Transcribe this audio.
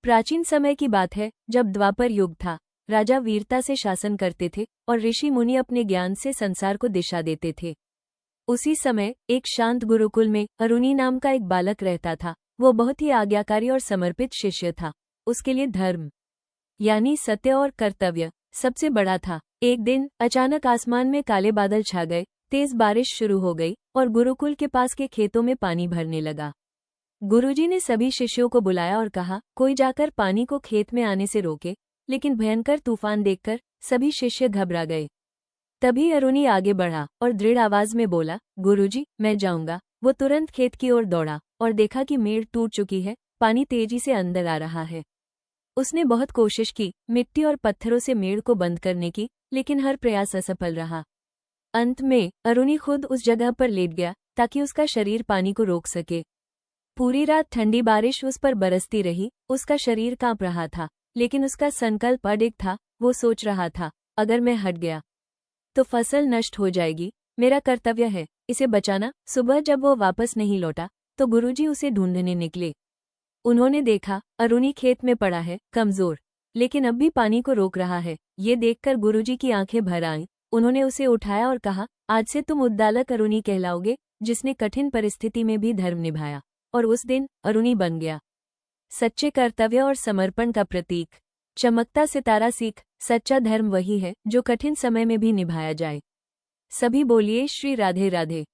प्राचीन समय की बात है, जब द्वापर युग था। राजा वीरता से शासन करते थे और ऋषि मुनि अपने ज्ञान से संसार को दिशा देते थे। उसी समय एक शांत गुरुकुल में अरुणी नाम का एक बालक रहता था। वो बहुत ही आज्ञाकारी और समर्पित शिष्य था। उसके लिए धर्म यानी सत्य और कर्तव्य सबसे बड़ा था। एक दिन अचानक आसमान में काले बादल छा गए, तेज बारिश शुरू हो गई और गुरुकुल के पास के खेतों में पानी भरने लगा। गुरुजी ने सभी शिष्यों को बुलाया और कहा, कोई जाकर पानी को खेत में आने से रोके। लेकिन भयंकर तूफान देखकर सभी शिष्य घबरा गए। तभी अरुणी आगे बढ़ा और दृढ़ आवाज में बोला, गुरुजी, मैं जाऊंगा। वो तुरंत खेत की ओर दौड़ा और देखा कि मेड़ टूट चुकी है, पानी तेजी से अंदर आ रहा है। उसने बहुत कोशिश की, मिट्टी और पत्थरों से मेड़ को बंद करने की, लेकिन हर प्रयास असफल रहा। अंत में अरुणी खुद उस जगह पर लेट गया ताकि उसका शरीर पानी को रोक सके। पूरी रात ठंडी बारिश उस पर बरसती रही। उसका शरीर कांप रहा था, लेकिन उसका संकल्प अडिग था। वो सोच रहा था, अगर मैं हट गया तो फसल नष्ट हो जाएगी। मेरा कर्तव्य है इसे बचाना। सुबह जब वो वापस नहीं लौटा तो गुरुजी उसे ढूंढने निकले। उन्होंने देखा, अरुणी खेत में पड़ा है, कमजोर, लेकिन अब भी पानी को रोक रहा है। ये देखकर गुरुजी की आंखें भर आईं। उन्होंने उसे उठाया और कहा, आज से तुम उद्दालक अरुणी कहलाओगे, जिसने कठिन परिस्थिति में भी धर्म निभाया। और उस दिन अरुणी बन गया सच्चे कर्तव्य और समर्पण का प्रतीक। चमकता सितारा सीख, सच्चा धर्म वही है जो कठिन समय में भी निभाया जाए। सभी बोलिए श्री राधे राधे।